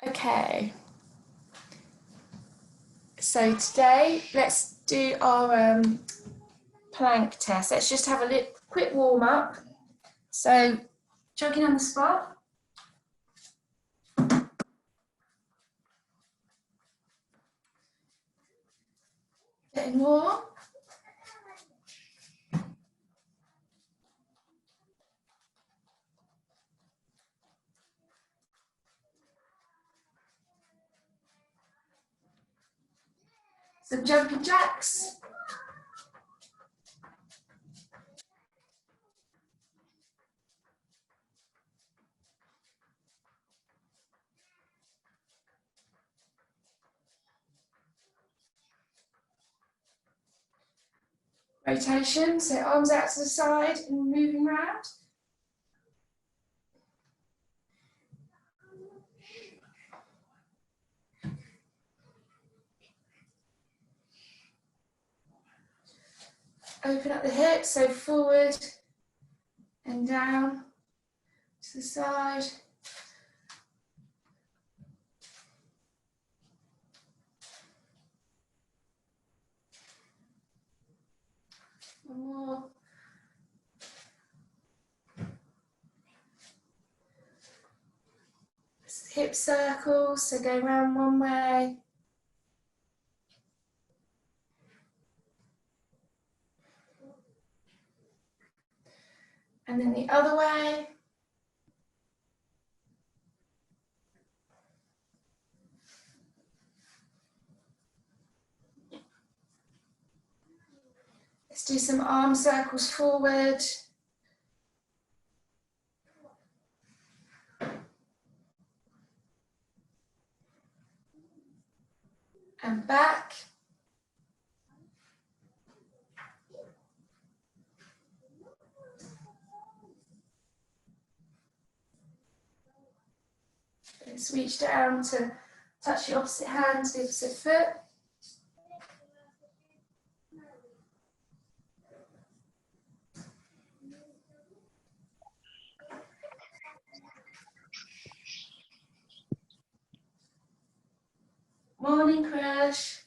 Okay, so today let's do our plank test. Let's just have a quick warm up. So, jogging on the spot. Getting warm. Some jumping jacks. Rotation, so arms out to the side and moving around. Open up the hips, so forward and down to the side. One more. Hip circles, so go around one way. And then the other way. Let's do some arm circles forward. And back. Let's reach down to touch the opposite hand to the opposite foot. Morning, Krish.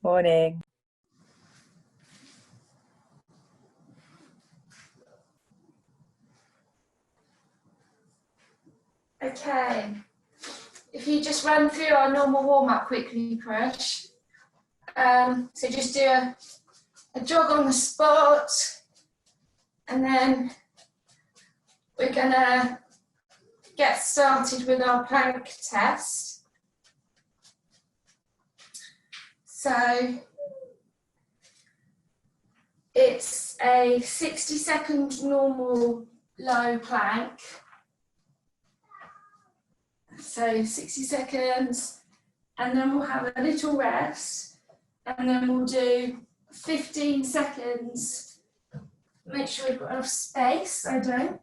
Morning. Okay. If you just run through our normal warm-up quickly, Krish. So just do a jog on the spot, and then we're gonna get started with our plank test. So it's a 60-second normal low plank. So 60 seconds, and then we'll have a little rest, and then we'll do 15 seconds. Make sure we've got enough space, I don't.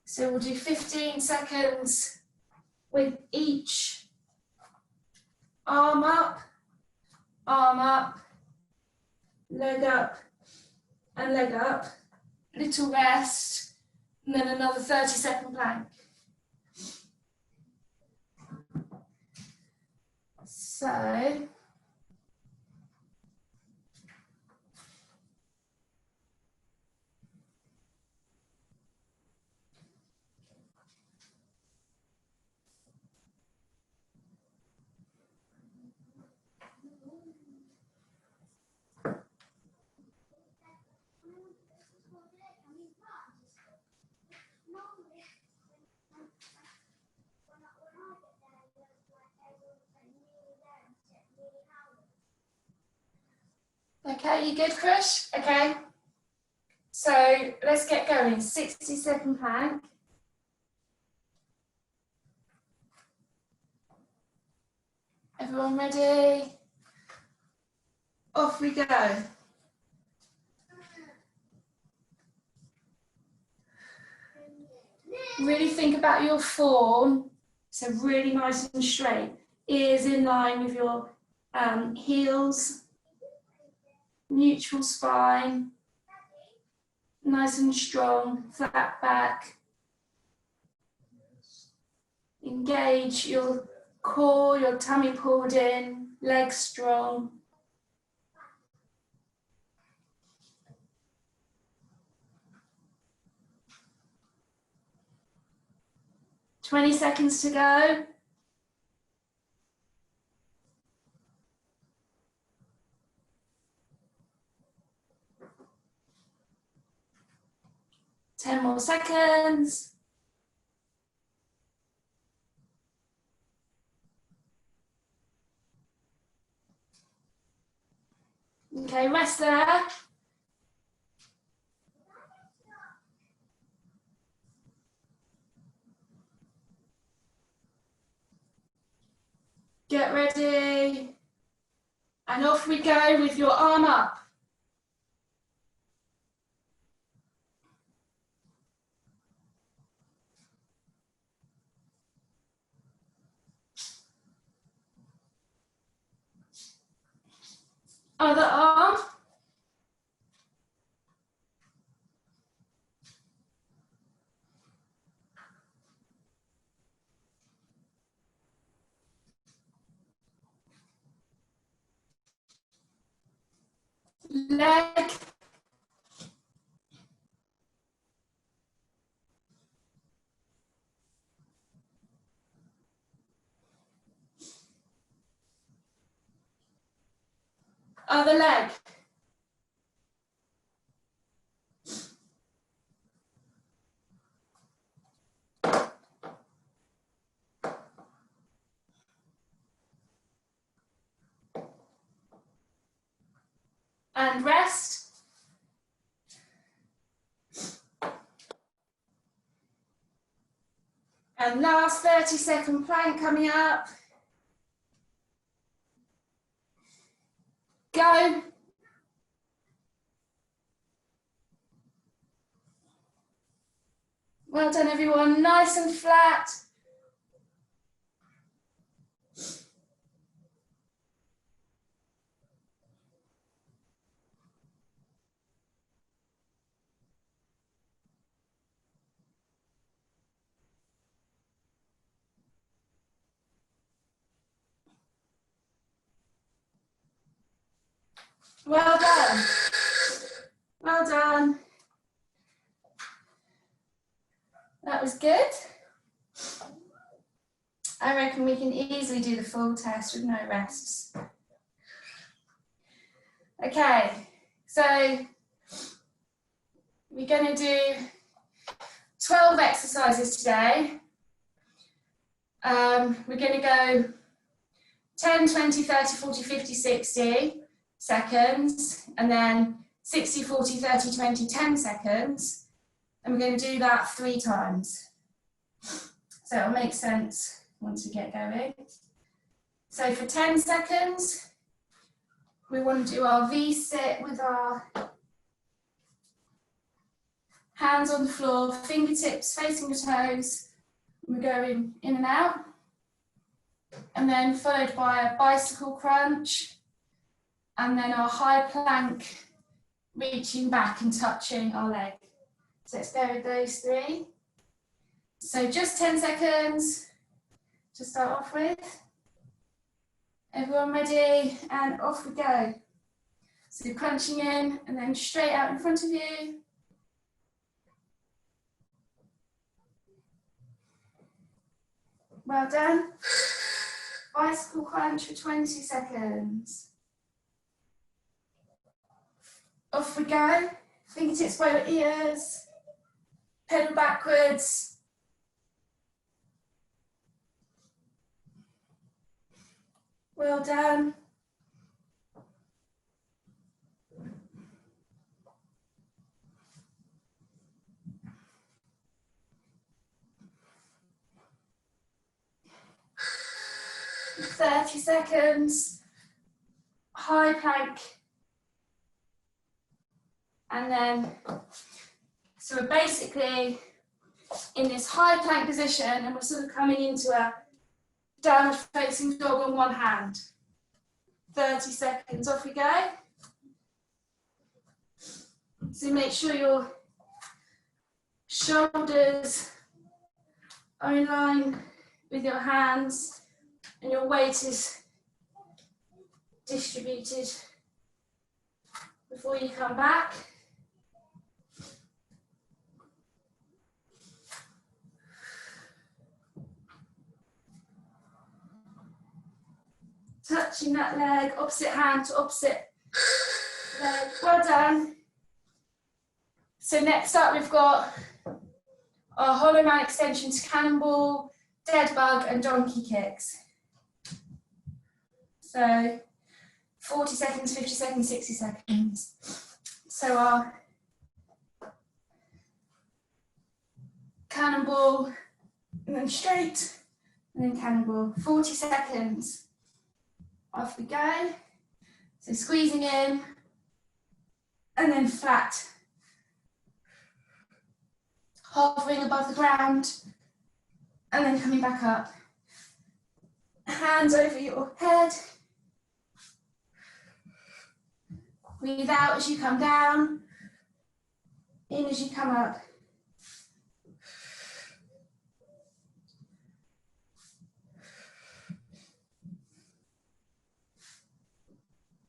So we'll do 15 seconds with each arm up, leg up, and leg up. Little rest, and then another 30-second plank. So, okay, you good, Krish? Okay. So let's get going. 60-second plank. Everyone ready? Off we go. Really think about your form. So really nice and straight. Ears in line with your heels. Neutral spine. Nice and strong. Flat back. Engage your core, your tummy pulled in, legs strong. "20 seconds to go. "10 more seconds. Okay, rest there. Get ready. And off we go with your arm up. Other arm. Leg. Other leg. And rest. And last 30-second plank coming up. Go. Well done, everyone. Nice and flat. Well done. Well done. That was good. I reckon we can easily do the full test with no rests. Okay, so we're going to do 12 exercises today. We're going to go 10, 20, 30, 40, 50, 60 seconds, and then 60, 40, 30, 20, 10 seconds. And we're going to do that 3 times. So it'll make sense once we get going. So for 10 seconds, we want to do our V-sit with our hands on the floor, fingertips facing the toes. We're going in and out. And then followed by a bicycle crunch. And then our high plank, reaching back and touching our leg. So let's go with those 3. So just 10 seconds to start off with. Everyone ready? And off we go. So crunching in and then straight out in front of you. Well done. Bicycle crunch for 20 seconds. Off we go. Fingertips by your ears. Pedal backwards. Well done. "30 seconds, high plank, and then, so we're basically in this high plank position and we're sort of coming into a downward facing dog on one hand. 30 seconds, off we go. So make sure your shoulders are in line with your hands and your weight is distributed before you come back. Touching that leg, opposite hand to opposite leg. Well done. So next up we've got our hollow man extensions, cannonball, dead bug and donkey kicks. So 40 seconds, 50 seconds, 60 seconds. So our cannonball and then straight and then cannonball. 40 seconds. Off we go. So squeezing in and then flat. Hovering above the ground and then coming back up. Hands over your head. Breathe out as you come down, in as you come up.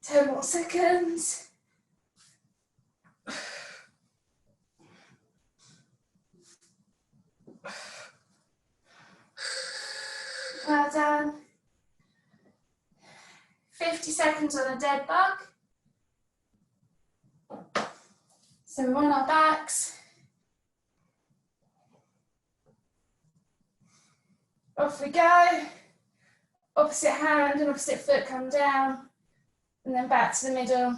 Ten more seconds. Well done. 50 seconds on a dead bug. So we're on our backs. Off we go. Opposite hand and opposite foot come down. And then back to the middle.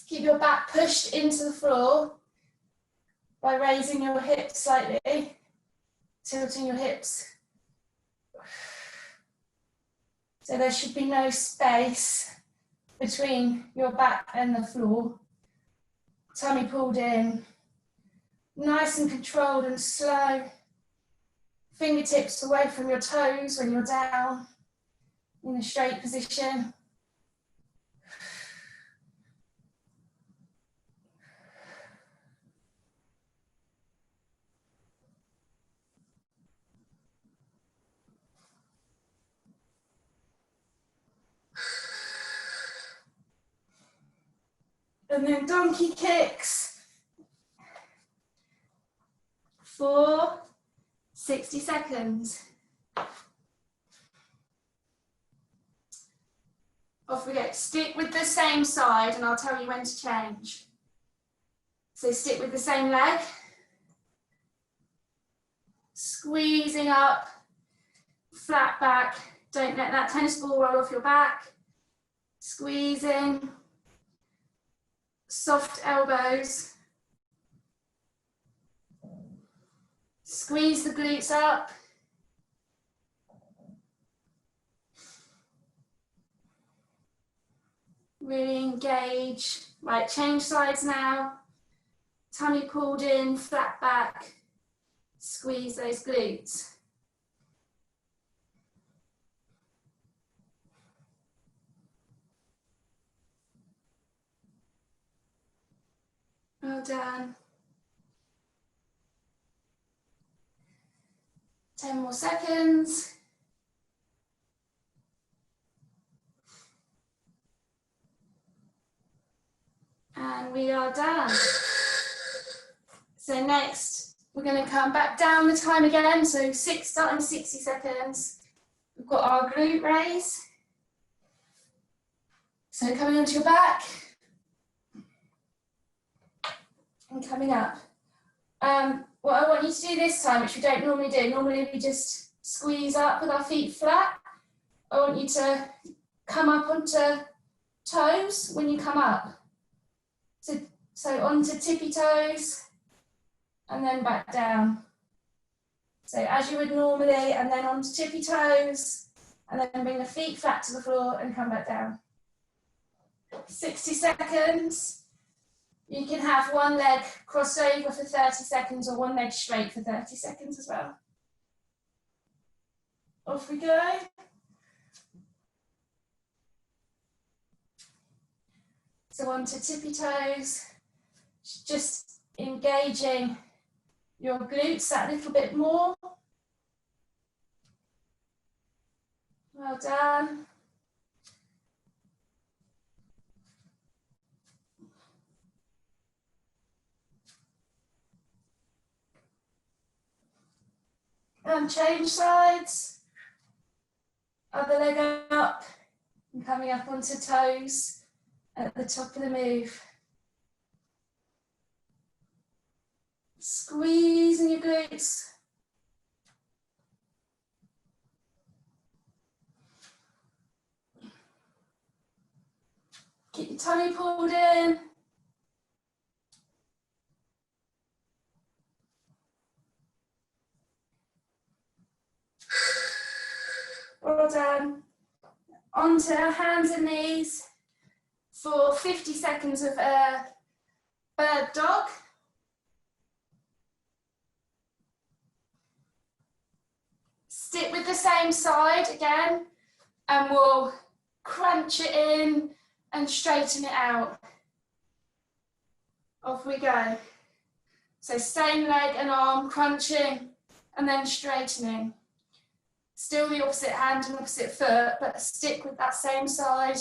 Keep your back pushed into the floor by raising your hips slightly, tilting your hips. So there should be no space between your back and the floor. Tummy pulled in, nice and controlled and slow. Fingertips away from your toes when you're down in a straight position. And then donkey kicks for 60 seconds. Off we go. Stick with the same side and I'll tell you when to change. So stick with the same leg. Squeezing up, flat back. Don't let that tennis ball roll off your back. Squeezing. Soft elbows. Squeeze the glutes up. Really engage. Right, change sides now. Tummy pulled in, flat back. Squeeze those glutes. Well done. 10 more seconds. And we are done. So next, we're going to come back down the time again. So 6 times 60 seconds. We've got our glute raise. So coming onto your back. And coming up. What I want you to do this time, which we don't normally do, normally we just squeeze up with our feet flat. I want you to come up onto toes when you come up. So onto tippy toes and then back down. So as you would normally, and then onto tippy toes and then bring the feet flat to the floor and come back down. 60 seconds. You can have one leg crossed over for 30 seconds or one leg straight for 30 seconds as well. Off we go. So onto tippy toes, just engaging your glutes that little bit more. Well done. And change sides. Other leg up and coming up onto toes at the top of the move. Squeezing your glutes. Keep your tummy pulled in. Well done. Onto hands and knees for 50 seconds of bird dog. Stick with the same side again, and we'll crunch it in and straighten it out. Off we go. So same leg and arm, crunching and then straightening. Still the opposite hand and opposite foot, but stick with that same side.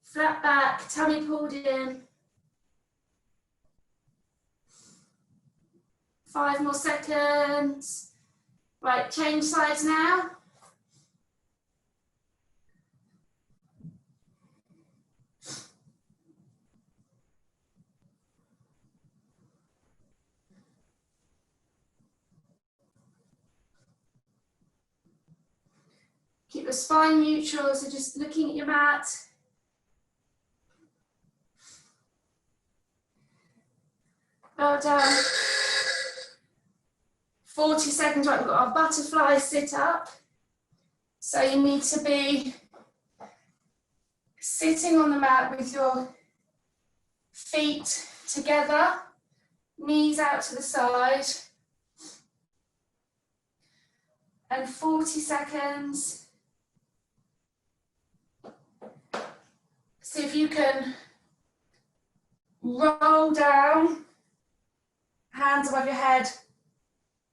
Flat back, tummy pulled in. 5 more seconds. Right, change sides now. Keep your spine neutral, so just looking at your mat. Well done. 40 seconds, right, we've got our butterfly sit up. So you need to be sitting on the mat with your feet together, knees out to the side. And 40 seconds. See if you can roll down, hands above your head,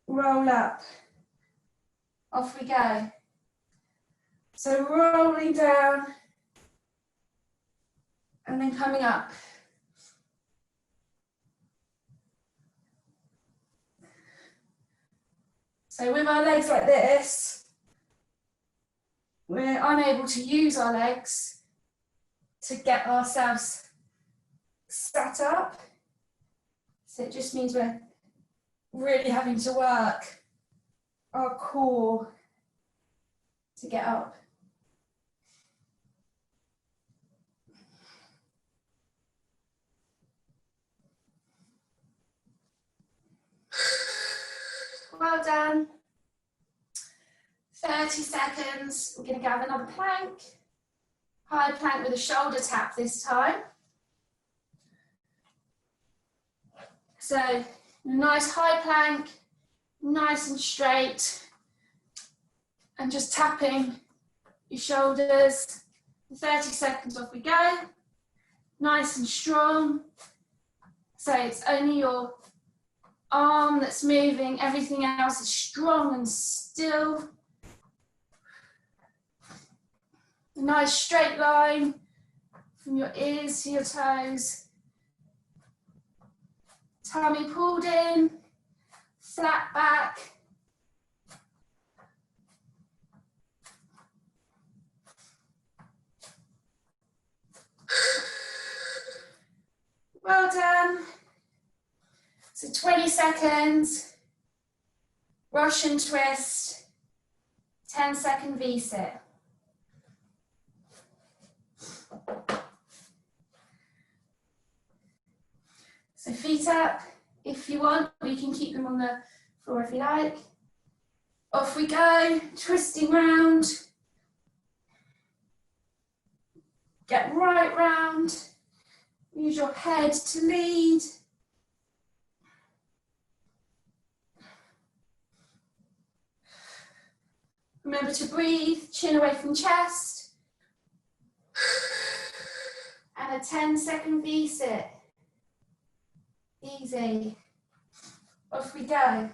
roll up. Off we go. So rolling down and then coming up. So with our legs like this, we're unable to use our legs to get ourselves sat up. So it just means we're really having to work our core to get up. Well done. 30 seconds. We're going to grab another plank. High plank with a shoulder tap this time. So nice high plank, nice and straight, and just tapping your shoulders. 30 seconds, off we go. Nice and strong. So it's only your arm that's moving, everything else is strong and still. A nice straight line from your ears to your toes. Tummy pulled in, flat back. Well done. So 20 seconds, Russian twist, 10-second V-sit. So feet up, if you want, or you can keep them on the floor if you like. Off we go, twisting round. Get right round. Use your head to lead. Remember to breathe, chin away from chest. And a 10-second V-sit. Easy. Off we go.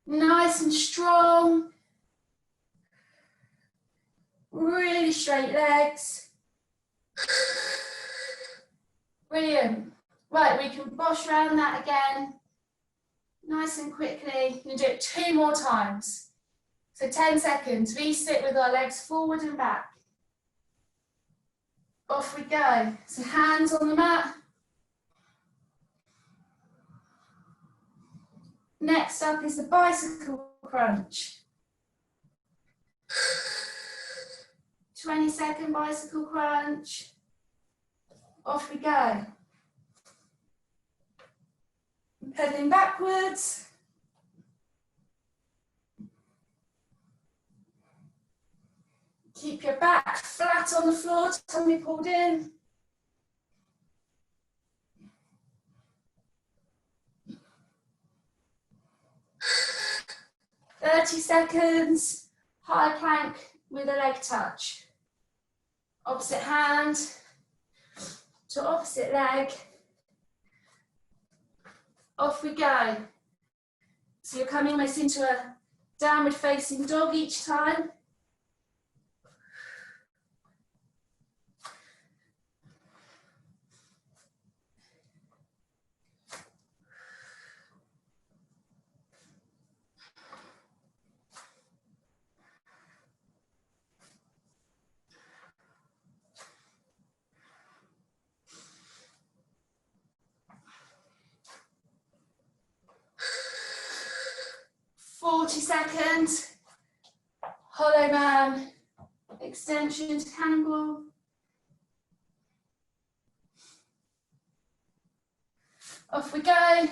Nice and strong. Really straight legs. Brilliant. Right, we can bosh around that again. Nice and quickly. You can do it 2 more times. So 10 seconds. We sit with our legs forward and back. Off we go. So hands on the mat. Next up is the bicycle crunch. 20-second bicycle crunch. Off we go. Pedaling backwards. Keep your back flat on the floor, tummy pulled in. "30 seconds, high plank with a leg touch. Opposite hand to opposite leg. Off we go. So you're coming almost into a downward facing dog each time. "40-second, hollow man, extension to cannonball. Off we go.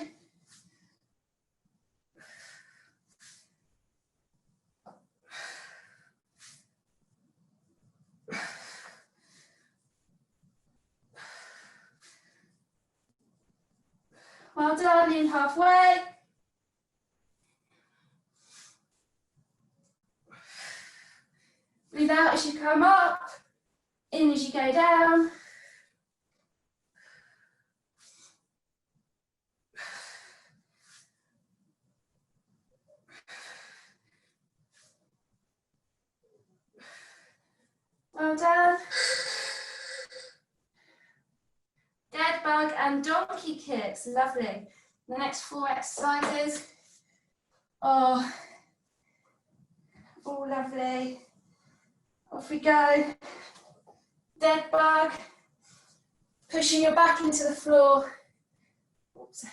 Well done, in halfway. Breathe out as you come up, in as you go down. Well done. Dead bug and donkey kicks, lovely. The next 4 exercises are all lovely. Off we go. Dead bug, pushing your back into the floor. Oops.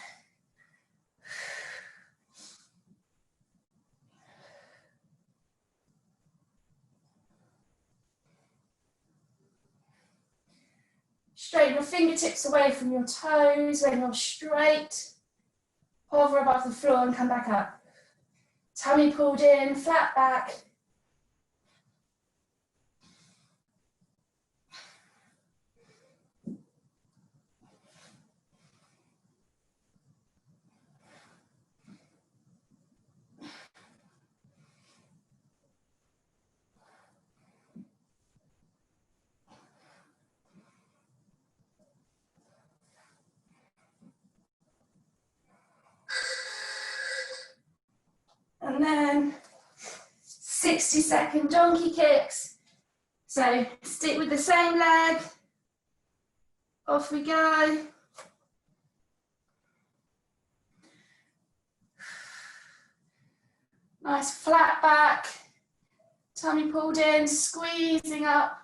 Straighten your fingertips away from your toes when you're straight. Hover above the floor and come back up. Tummy pulled in, flat back. And then 60-second donkey kicks. So stick with the same leg. Off we go. Nice flat back. Tummy pulled in, squeezing up.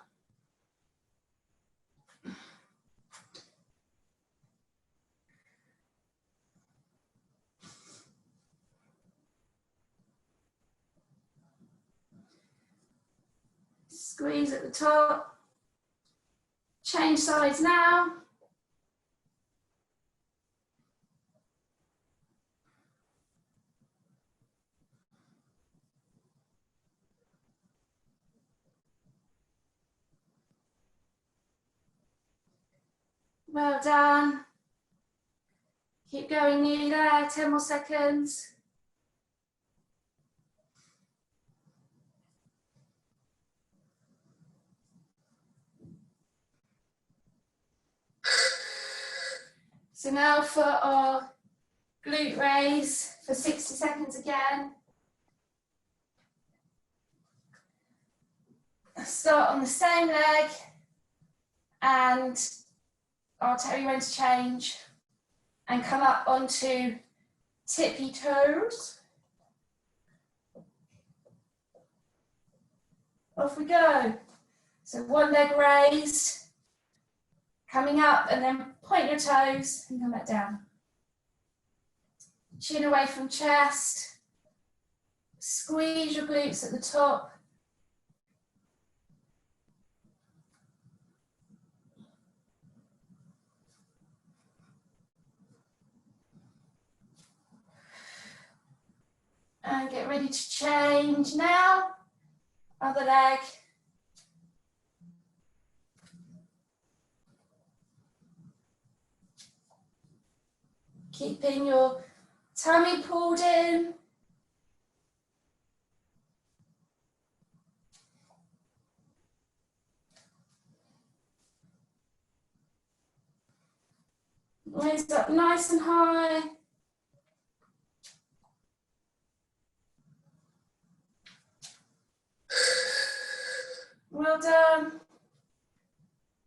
Squeeze at the top. Change sides now. Well done. Keep going, nearly there, 10 more seconds. So now for our glute raise for 60 seconds again. Start on the same leg, and I'll tell you when to change, and come up onto tippy toes. Off we go. So one leg raised, coming up, and then point your toes and come back down. Chin away from chest. Squeeze your glutes at the top. And get ready to change now. Other leg. Keeping your tummy pulled in. Raise up nice and high. Well done.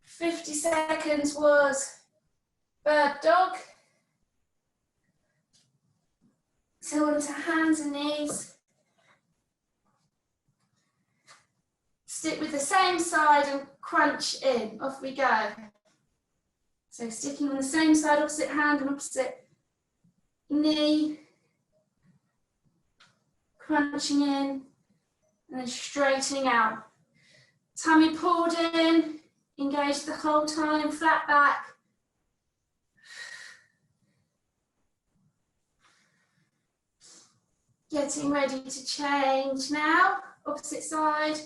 50 seconds was bird dog. So onto hands and knees. Stick with the same side and crunch in. Off we go. So sticking on the same side, opposite hand and opposite knee. Crunching in and then straightening out. Tummy pulled in, engaged the whole time, flat back. Getting ready to change now, opposite side.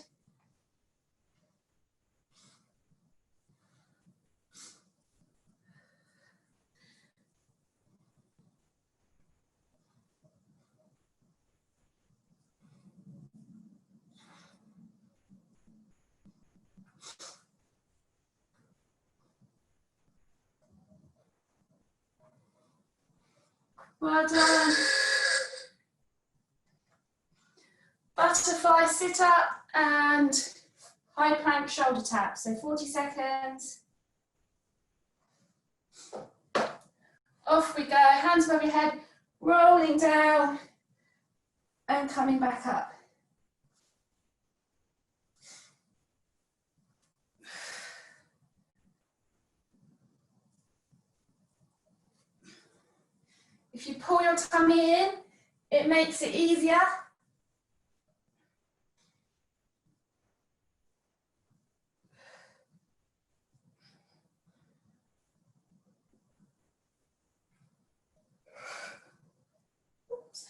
Well done. Butterfly sit up and high plank shoulder tap. So 40 seconds. Off we go, hands above your head, rolling down and coming back up. If you pull your tummy in, it makes it easier. Oops.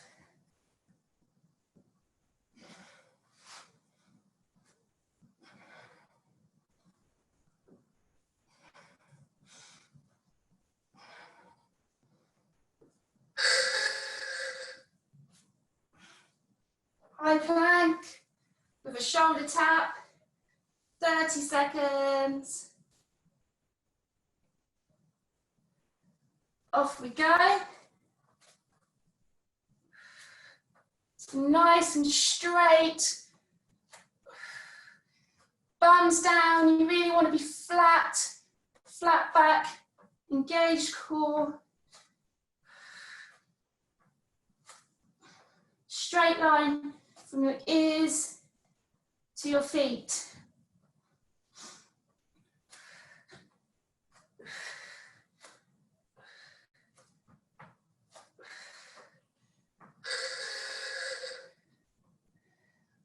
High plank with a shoulder tap, 30 seconds. Off we go. Nice and straight. Bums down, you really want to be flat, flat back, engaged core. Straight line from your ears to your feet.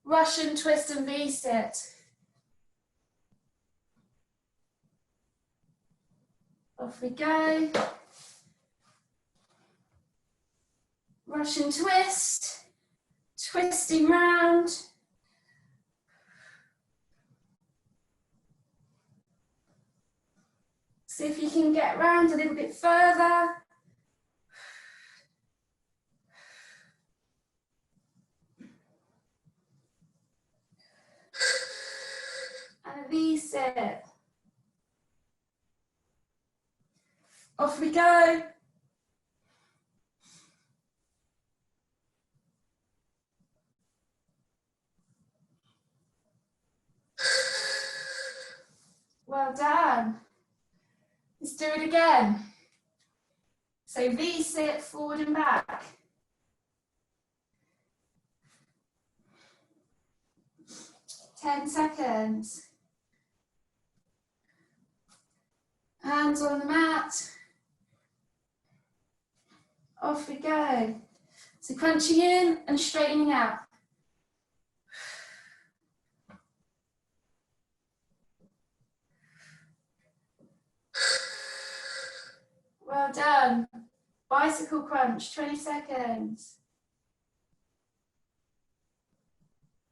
Russian twist and V-sit. Off we go. Russian twist, twisting round. See if you can get round a little bit further. And a V-sit. Off we go. do it again. So V-sit, forward and back. Ten seconds. Hands on the mat. Off we go. So crunching in and straightening out. Well done. Bicycle crunch, 20 seconds.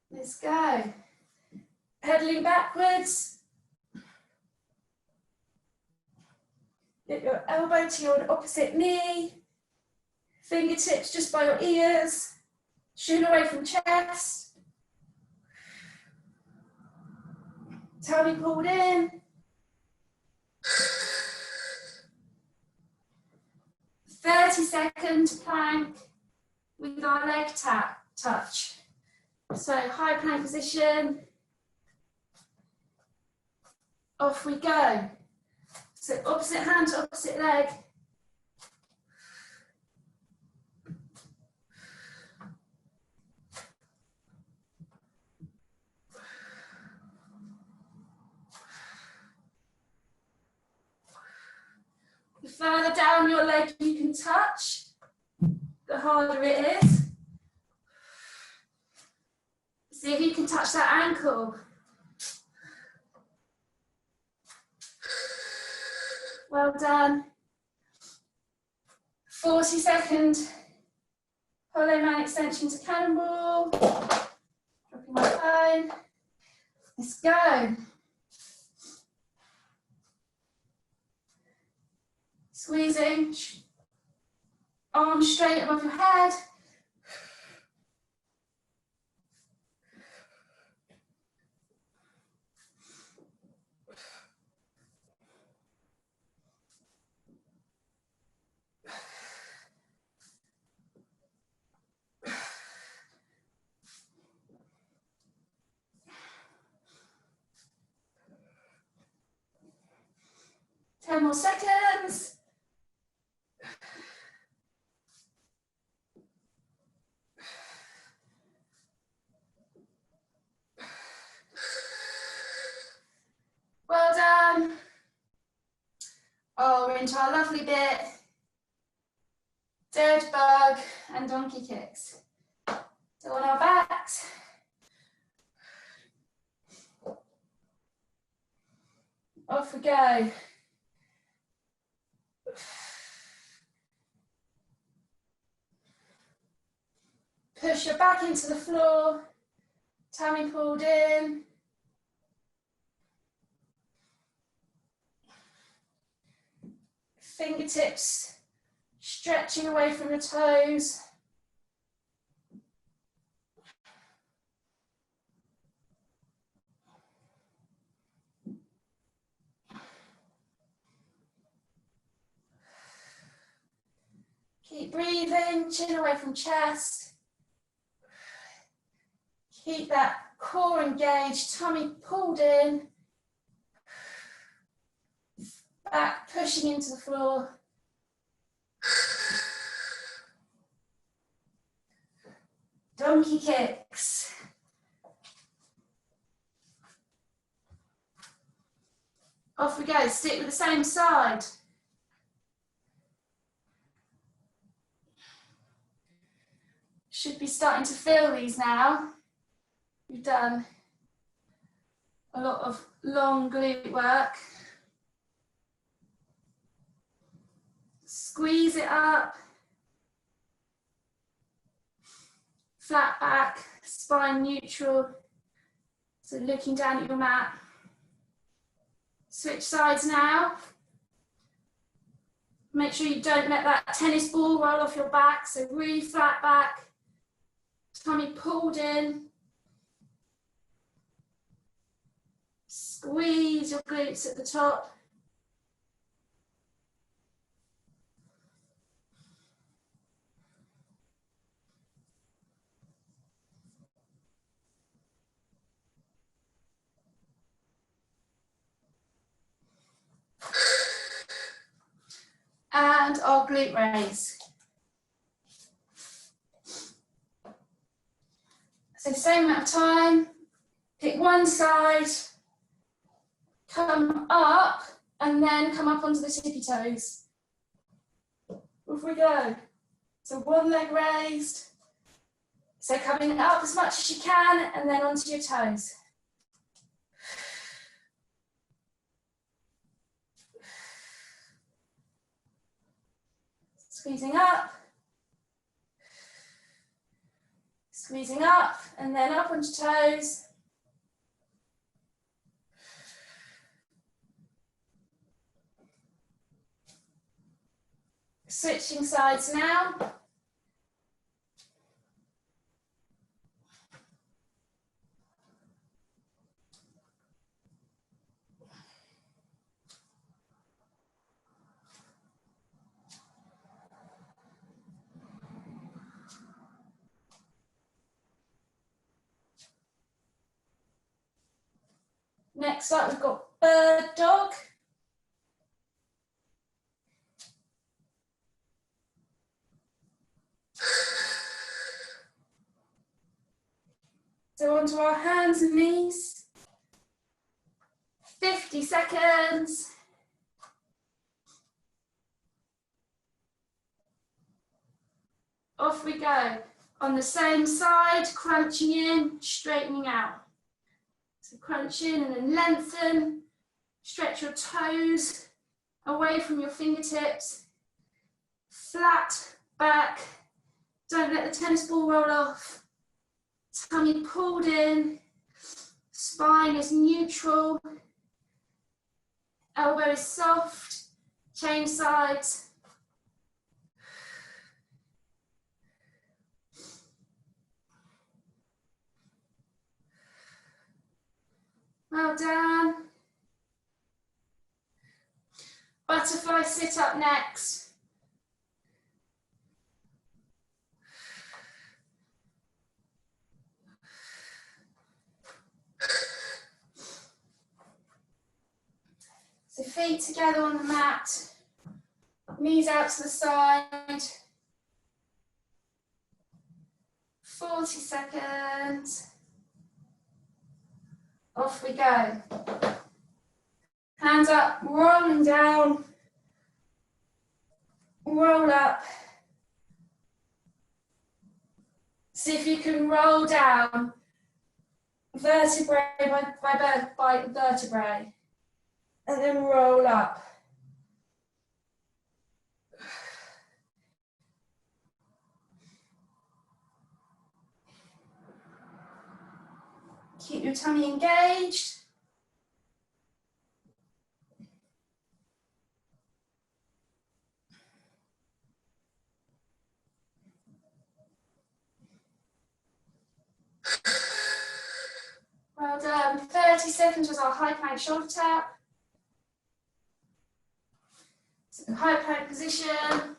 Let's go. Pedaling backwards. Get your elbow to your opposite knee. Fingertips just by your ears. Shin away from chest. Tummy pulled in. 30-second plank with our leg touch. So high plank position. Off we go. So opposite hand to opposite leg. The further down your leg you can touch, the harder it is. See if you can touch that ankle. Well done. 40-second hollow man extension to cannonball. Dropping my phone. Let's go. Squeezing, arms straight above your head. Ten more seconds. Well done. Oh, we're into our lovely bit. Dead bug and donkey kicks. So on our backs. Off we go. Push your back into the floor. Tummy pulled in. Fingertips stretching away from your toes. Keep breathing, chin away from chest. Keep that core engaged, tummy pulled in. Back pushing into the floor. Donkey kicks. Off we go, stick with the same side. Should be starting to feel these now. We've done a lot of long glute work. Squeeze it up. Flat back, spine neutral. So looking down at your mat. Switch sides now. Make sure you don't let that tennis ball roll off your back. So really flat back. Tummy pulled in. Squeeze your glutes at the top. and our glute raise. So same amount of time, pick one side, come up, and then come up onto the tippy toes. Off we go. So one leg raised. So coming up as much as you can, and then onto your toes. Squeezing up. Squeezing up, and then up onto toes. Switching sides now. Next up, we've got bird dog. So onto our hands and knees. 50 seconds. Off we go. On the same side, crunching in, straightening out. So crunch in and then lengthen. Stretch your toes away from your fingertips. Flat back. Don't let the tennis ball roll off. Tummy pulled in. Spine is neutral. Elbow is soft. Change sides. Well done. Butterfly sit up next. So feet together on the mat, knees out to the side. 40 seconds. Off we go. Hands up, rolling down. Roll up. See if you can roll down vertebrae by vertebrae. And then roll up. Keep your tummy engaged. Well done. 30 seconds was our high plank shoulder tap. So high plank position.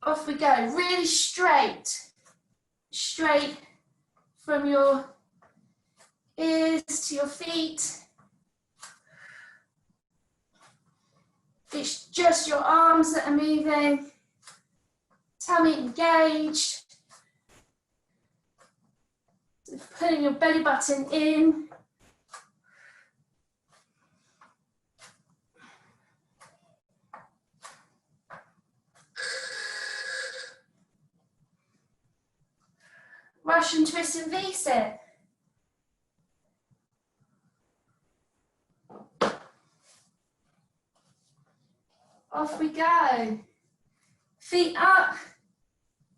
Off we go. Really straight. Straight from your ears to your feet. It's just your arms that are moving. Tummy engaged. Putting your belly button in. Russian twist and V-sit. Off we go. Feet up,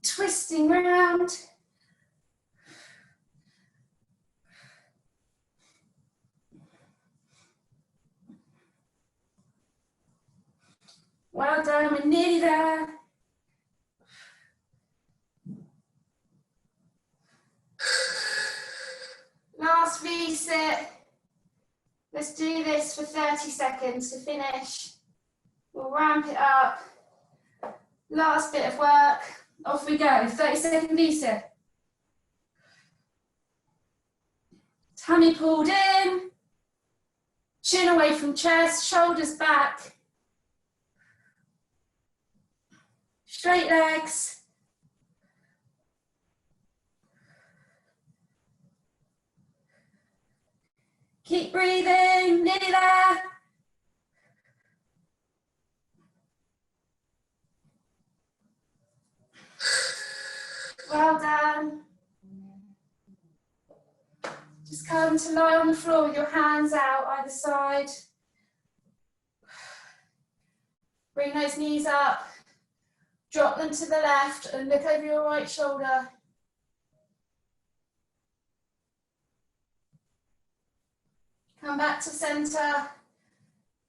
twisting round. Well done, we're nearly there. Last V-sit. Let's do this for 30 seconds to finish. We'll ramp it up. Last bit of work. Off we go. 30-second V-sit. Tummy pulled in. Chin away from chest, shoulders back. Straight legs. Keep breathing, nearly there. Well done. Just come to lie on the floor with your hands out either side. Bring those knees up. Drop them to the left and look over your right shoulder. Come back to center.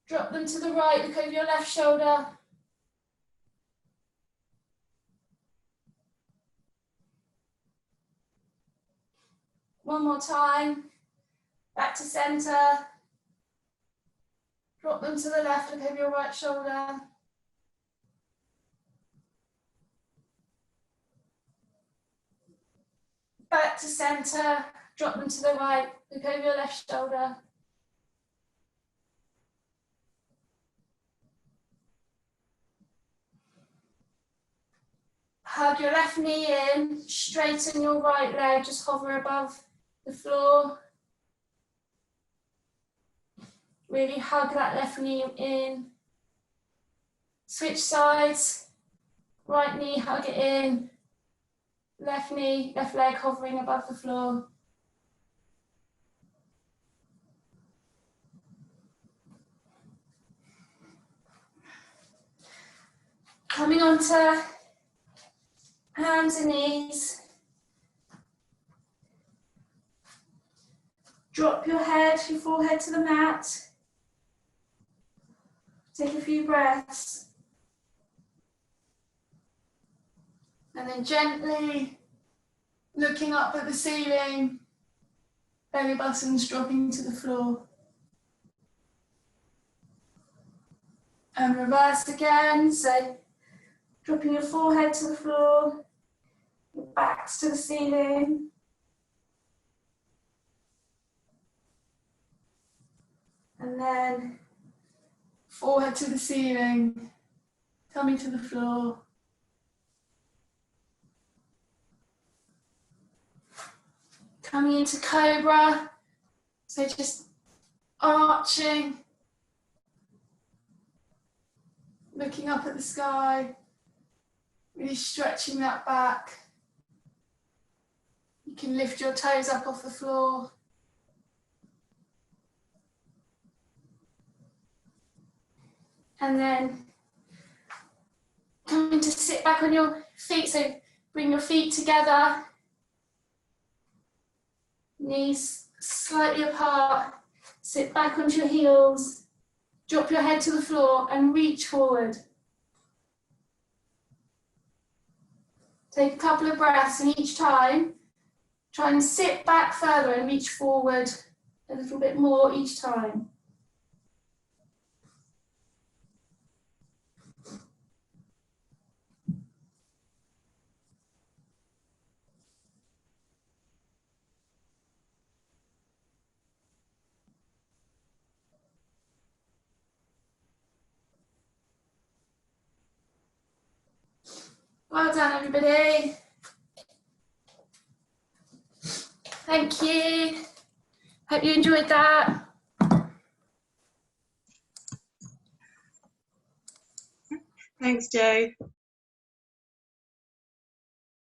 Drop them to the right, look over your left shoulder. One more time. Back to center. Drop them to the left, look over your right shoulder. Back to center. Drop them to the right, look over your left shoulder. Hug your left knee in, straighten your right leg, just hover above the floor. Really hug that left knee in. Switch sides, right knee, hug it in. Left knee, left leg hovering above the floor. Coming onto hands and knees. Drop your head, your forehead to the mat. Take a few breaths. And then gently looking up at the ceiling, belly buttons dropping to the floor. And reverse again, so dropping your forehead to the floor, your backs to the ceiling. And then forehead to the ceiling, tummy to the floor. Coming into cobra, so just arching, looking up at the sky, really stretching that back. You can lift your toes up off the floor. And then coming to sit back on your feet, so bring your feet together. Knees slightly apart, sit back onto your heels, drop your head to the floor and reach forward. Take a couple of breaths, and each time, try and sit back further and reach forward a little bit more each time. Well done, everybody. Thank you. Hope you enjoyed that. Thanks, Jo.